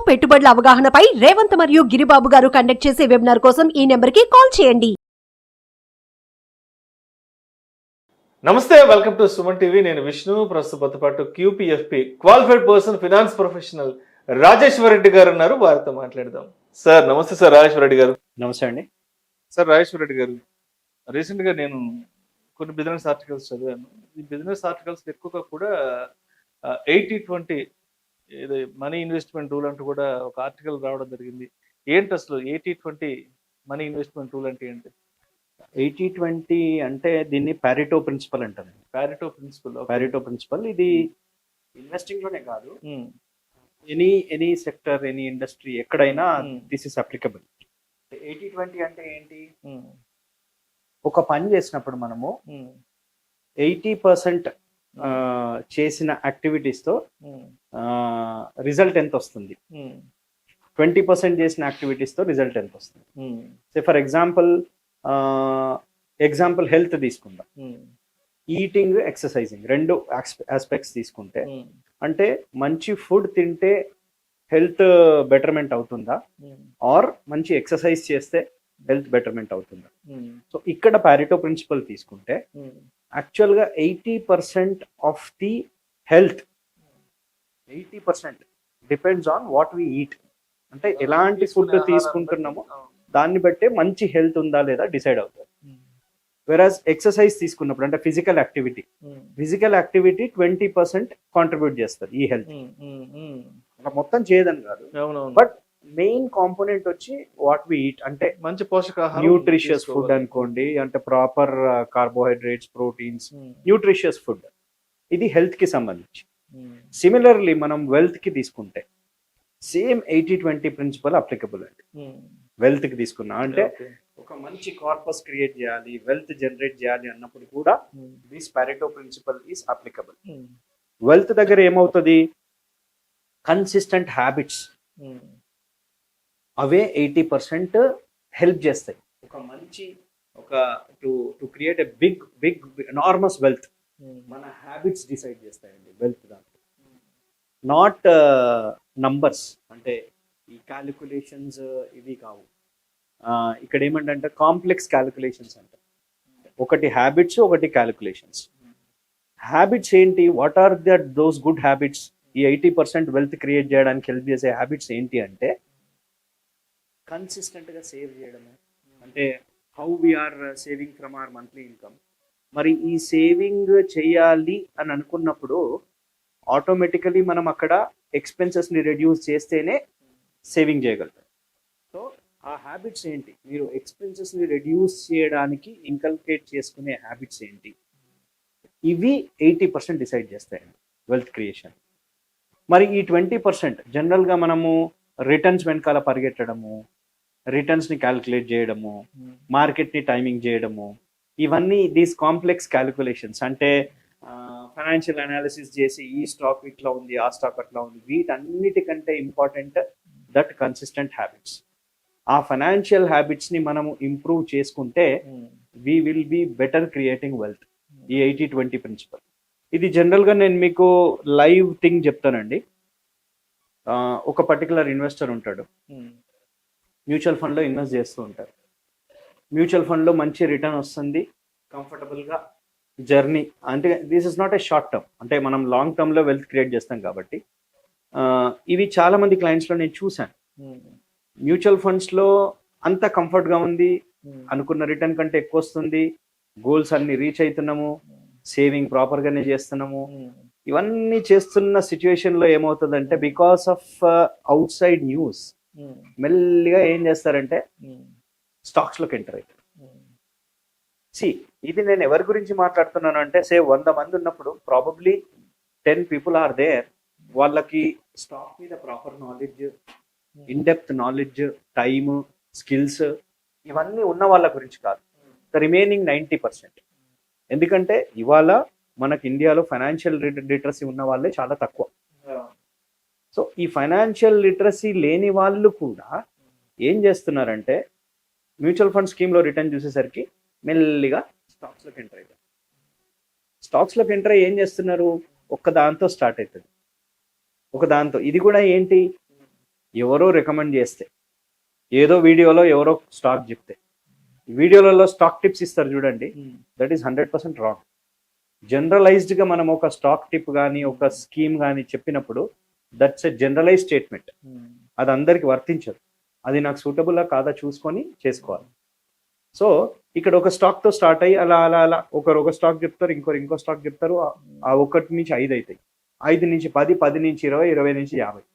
పెట్టుబడుల అవగాహనపై రేవంత్ మరియు గిరిబాబు గారు కండక్ట్ చేసే వెబినార్ కోసం ఈ నెంబర్కి కాల్ చేయండి. నమస్తే, వెల్కమ్ టు సుమన్ టీవీ. నేను విష్ణు. ప్రస్తుతంతో పాటు QPFP qualified person finance professional Rajeshwara Reddy గారు ఉన్నారు. వారితో మాట్లాడదాం. సార్ నమస్తే. సార్ రాజేశ్వర రెడ్డి గారు. నమస్తే అండి. సార్ రాజేశ్వర రెడ్డి గారు, రీసెంట్గా నేను కొన్ని బిజినెస్ ఆర్టికల్స్ చదివాను. ఈ బిజినెస్ ఆర్టికల్స్ ఎక్కువగా కూడా 80-20 ఇది మనీ ఇన్వెస్ట్మెంట్ రూల్ అంటూ కూడా ఒక ఆర్టికల్ రావడం జరిగింది. ఏంటి అసలు 80-20 మనీ ఇన్వెస్ట్మెంట్ రూల్ అంటే ఏంటి? 80-20 అంటే దీన్ని పారెటో ప్రిన్సిపల్ అంటారు. పారెటో ప్రిన్సిపల్ ఇది ఇన్వెస్టింగ్ లోనే కాదు, ఎనీ సెక్టర్, ఎనీ ఇండస్ట్రీ ఎక్కడైనా దిస్ ఇస్ అప్లికబుల్. 80-20 అంటే ఏంటి? ఒక పని చేసినప్పుడు మనము 80% చేసిన యాక్టివిటీస్ తో రిజల్ట్ ఎంత వస్తుంది, 20% చేసిన యాక్టివిటీస్ తో రిజల్ట్ ఎంత వస్తుంది. సో ఫర్ ఎగ్జాంపుల్ హెల్త్ తీసుకుందాం. ఈటింగ్, ఎక్సర్సైజింగ్ రెండు ఆస్పెక్ట్స్ తీసుకుంటే, అంటే మంచి ఫుడ్ తింటే హెల్త్ బెటర్మెంట్ అవుతుందా, ఆర్ మంచి ఎక్సర్సైజ్ చేస్తే హెల్త్ బెటర్మెంట్ అవుతుందా. సో ఇక్కడ పారెటో ప్రిన్సిపల్ తీసుకుంటే యాక్చువల్గా 80% of the health, 80% depends on what we eat. అంటే ఎలాంటి ఫుడ్ తీసుకుంటున్నామో దాన్ని బట్టే మంచి హెల్త్ ఉందా లేదా డిసైడ్ అవుతుంది. వెరాజ్ ఎక్సర్సైజ్ తీసుకున్నప్పుడు అంటే ఫిజికల్ యాక్టివిటీ 20% కాంట్రిబ్యూట్ చేస్తుంది ఈ హెల్త్. మొత్తం చేయదని కాదు, బట్ మెయిన్ కాంపోనెంట్ వచ్చి వాట్ వి ఈట్. అంటే మంచి పోషకాహారం, న్యూట్రిషియస్ ఫుడ్ అనుకోండి, అంటే proper carbohydrates, proteins, nutritious food. ఇది హెల్త్ కి సంబంధించి. సిమిలర్లీ మనం వెల్త్ కి తీసుకుంటే సేమ్ 80-20 ప్రిన్సిపల్ అప్లికబుల్ అండి. వెల్త్ కి తీసుకున్నా అంటే ఒక మంచి కార్పస్ క్రియేట్ చేయాలి, వెల్త్ జనరేట్ చేయాలి అన్నప్పుడు కూడా this Pareto principle is applicable. Wealth దగ్గర ఏమవుతుంది? కన్సిస్టెంట్ హ్యాబిట్స్ అవే 80% హెల్ప్ చేస్తాయి. ఒక మంచి to create a big enormous wealth మన హ్యాబిట్స్ డిసైడ్ చేస్తాయండి వెల్త్. దాంట్లో నాట్ నంబర్స్, అంటే ఈ క్యాలిక్యులేషన్స్ ఇవి కావు. ఇక్కడ ఏమంటే కాంప్లెక్స్ క్యాలిక్యులేషన్స్ అంటారు. ఒకటి హ్యాబిట్స్, ఒకటి క్యాలిక్యులేషన్స్. హ్యాబిట్స్ ఏంటి? What are those good habits? ఈ 80% వెల్త్ క్రియేట్ చేయడానికి హెల్ప్ చేసే హ్యాబిట్స్ ఏంటి అంటే కన్సిస్టెంట్గా సేవ్ చేయడము. అంటే how we are saving from our monthly income. మరి ఈ సేవింగ్ చేయాలి అని అనుకున్నప్పుడు ఆటోమేటికలీ మనం అక్కడ ఎక్స్పెన్సెస్ని రెడ్యూస్ చేస్తేనే సేవింగ్ చేయగలుగుతాం. సో ఆ హ్యాబిట్స్ ఏంటి? మీరు ఎక్స్పెన్సెస్ని రెడ్యూస్ చేయడానికి ఇన్కల్కేట్ చేసుకునే హ్యాబిట్స్ ఏంటి? ఇవి 80% డిసైడ్ చేస్తాయండి వెల్త్ క్రియేషన్. మరి ఈ 20% జనరల్గా మనము రిటర్న్స్ వెనకాల పరిగెట్టడము, రిటర్న్స్ని క్యాలిక్యులేట్ చేయడము, మార్కెట్ని టైమింగ్ చేయడము, ఇవన్నీ దీస్ కాంప్లెక్స్ క్యాలిక్యులేషన్స్. అంటే ఫైనాన్షియల్ అనాలిసిస్ చేసి ఈ స్టాక్ ఇట్లా ఉంది, ఆ స్టాక్ అట్లా ఉంది, వీటన్నిటికంటే ఇంపార్టెంట్ దట్ కన్సిస్టెంట్ హ్యాబిట్స్. ఆ ఫైనాన్షియల్ హ్యాబిట్స్ని మనము ఇంప్రూవ్ చేసుకుంటే we will be better creating wealth. ఈ 80-20 ప్రిన్సిపల్ ఇది జనరల్గా నేను మీకు లైవ్ థింగ్ చెప్తానండి. ఒక పర్టికులర్ ఇన్వెస్టర్ ఉంటాడు, మ్యూచువల్ ఫండ్లో ఇన్వెస్ట్ చేస్తూ ఉంటారు. మ్యూచువల్ ఫండ్లో మంచి రిటర్న్ వస్తుంది, కంఫర్టబుల్గా జర్నీ. అంటే this is not a short term, అంటే మనం లాంగ్ టర్మ్లో వెల్త్ క్రియేట్ చేస్తాం కాబట్టి. ఇవి చాలా మంది క్లయింట్స్లో నేను చూశాను. మ్యూచువల్ ఫండ్స్లో అంత కంఫర్ట్గా ఉంది, అనుకున్న రిటర్న్ కంటే ఎక్కువ వస్తుంది, గోల్స్ అన్ని రీచ్ అవుతున్నాము, సేవింగ్ ప్రాపర్గానే చేస్తున్నాము. ఇవన్నీ చేస్తున్న సిచ్యువేషన్లో ఏమవుతుందంటే because of out side news మెల్లిగా ఏం చేస్తారంటే స్టాక్స్లోకి ఎంటర్ అవుతారు. ఇది నేను ఎవరి గురించి మాట్లాడుతున్నాను అంటే, 100 మంది ఉన్నప్పుడు ప్రాబబ్లీ 10 people ఆర్ దేర్. వాళ్ళకి స్టాక్ మీద proper knowledge, in depth knowledge, time, skills ఇవన్నీ ఉన్న వాళ్ళ గురించి కాదు. The remaining 90%. ఎందుకంటే ఇవాళ మనకి ఇండియాలో ఫైనాన్షియల్ లిటరసీ ఉన్న వాళ్ళే చాలా తక్కువ. సో ఈ ఫైనాన్షియల్ లిటరసీ లేని వాళ్ళు కూడా ఏం చేస్తున్నారంటే మ్యూచువల్ ఫండ్ స్కీమ్లో రిటర్న్ చూసేసరికి మెల్లిగా స్టాక్స్లోకి ఎంటర్ అవుతారు. స్టాక్స్లోకి ఎంటర్ అయ్యి ఏం చేస్తున్నారు? ఒక్క దాంతో స్టార్ట్ అవుతుంది, ఒక దాంతో. ఇది కూడా ఏంటి, ఎవరో రికమెండ్ చేస్తే, ఏదో వీడియోలో ఎవరో స్టాక్ చెప్తే, వీడియోలలో స్టాక్ టిప్స్ ఇస్తారు చూడండి, దట్ ఈస్ 100% రాంగ్. జనరలైజ్డ్గా మనం ఒక స్టాక్ టిప్ కానీ ఒక స్కీమ్ కానీ చెప్పినప్పుడు దట్స్ ఎ జనరలైజ్ స్టేట్మెంట్. అది అందరికి వర్తించదు. అది నాకు సూటబుల్లా కాదా చూసుకొని చేసుకోవాలి. సో ఇక్కడ ఒక స్టాక్తో స్టార్ట్ అయ్యి అలా అలా అలా ఒకరు ఒక స్టాక్ చెప్తారు, ఇంకో స్టాక్ చెప్తారు. ఆ 1 నుంచి 5 అవుతాయి, 5 నుంచి 10, 10 నుంచి 20, 20 నుంచి 50.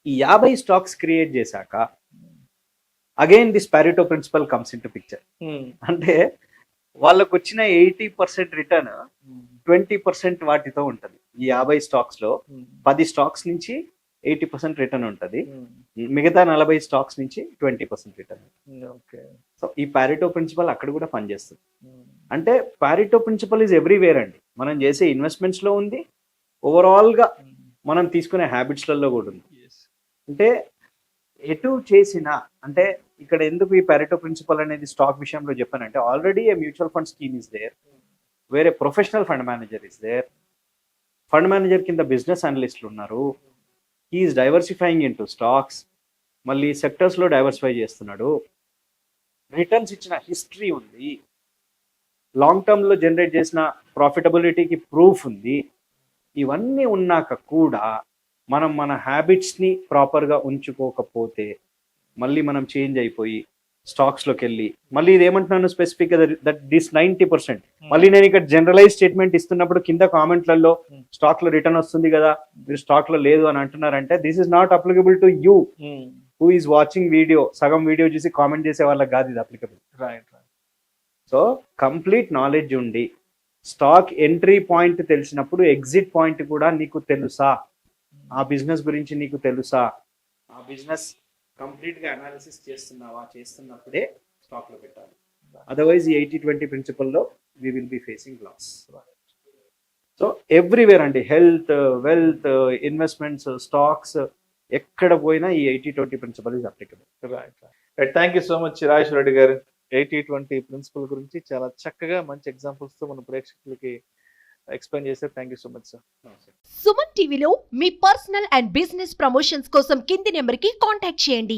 ఈ 50 స్టాక్స్ క్రియేట్ చేశాక again this Pareto principle comes into picture. అంటే వాళ్ళకు వచ్చిన 80% రిటర్న్ 20% వాటితో ఉంటుంది. ఈ 50 స్టాక్స్ లో 10 స్టాక్స్ నుంచి 80% రిటర్న్ ఉంటుంది, మిగతా 40 స్టాక్స్ నుంచి 20% రిటర్న్. సో ఈ పారెటో ప్రిన్సిపల్ అక్కడ కూడా పనిచేస్తుంది. అంటే పారెటో ప్రిన్సిపల్ ఈజ్ ఎవ్రీవేర్ అండి. మనం చేసే ఇన్వెస్ట్మెంట్స్ లో ఉంది, ఓవరాల్ గా మనం తీసుకునే హ్యాబిట్స్లలో కూడా ఉంది. అంటే ఎటు చేసినా, అంటే ఇక్కడ ఎందుకు ఈ పారెటో ప్రిన్సిపల్ అనేది స్టాక్ విషయంలో చెప్పానంటే, already a mutual fund scheme is there, వేరే professional fund manager is there, fund manager కింద బిజినెస్ అనలిస్టులు ఉన్నారు, he is diversifying into stocks, మళ్ళీ సెక్టర్స్లో డైవర్సిఫై చేస్తున్నాడు, రిటర్న్స్ ఇచ్చిన హిస్టరీ ఉంది, లాంగ్ టర్మ్లో జనరేట్ చేసిన ప్రాఫిటబిలిటీకి ప్రూఫ్ ఉంది. ఇవన్నీ ఉన్నాక కూడా మనం మన హ్యాబిట్స్ని ప్రాపర్గా ఉంచుకోకపోతే మళ్ళీ మనం చేంజ్ అయిపోయి స్టాక్స్లోకి వెళ్ళి, మళ్ళీ ఇది ఏమంటున్నాను స్పెసిఫిక్గా దట్ దిస్ 90%. మళ్ళీ నేను ఇక్కడ జనరలైజ్ స్టేట్మెంట్ ఇస్తున్నప్పుడు కింద కామెంట్లలో స్టాక్లో రిటర్న్ వస్తుంది కదా, మీరు స్టాక్లో లేదు అని అంటున్నారంటే this is not applicable to you who is watching video. సగం వీడియో చూసి కామెంట్ చేసే వాళ్ళకి కాదు ఇది అప్లికబుల్. సో కంప్లీట్ నాలెడ్జ్ ఉండి స్టాక్ ఎంట్రీ పాయింట్ తెలిసినప్పుడు ఎగ్జిట్ పాయింట్ కూడా నీకు తెలుసా, ఆ బిజినెస్ గురించి నీకు తెలుసా, ఆ బిజినెస్ కంప్లీట్గా అనాలిసిస్ చేస్తున్నప్పుడే స్టాక్లో పెట్టాలి. అదర్వైజ్ ఈ 80-20 ప్రిన్సిపల్లో we will be facing loss. So everywhere అండి, హెల్త్, వెల్త్, ఇన్వెస్ట్మెంట్స్, స్టాక్స్, ఎక్కడ పోయినా ఈ 80-20 principle is applicable. Right, thank you so much Rajeshwara Reddy గారు. 80-20 ప్రిన్సిపల్ గురించి చాలా చక్కగా మంచి ఎగ్జాంపుల్స్తో మన ప్రేక్షకులకి ఎక్స్ప్లెయిన్ చేశారు. Thank you so much sir. Suman టీవీలో మీ పర్సనల్ అండ్ బిజినెస్ ప్రమోషన్స్ కోసం కింది నెంబర్కి కాంటాక్ట్ చేయండి.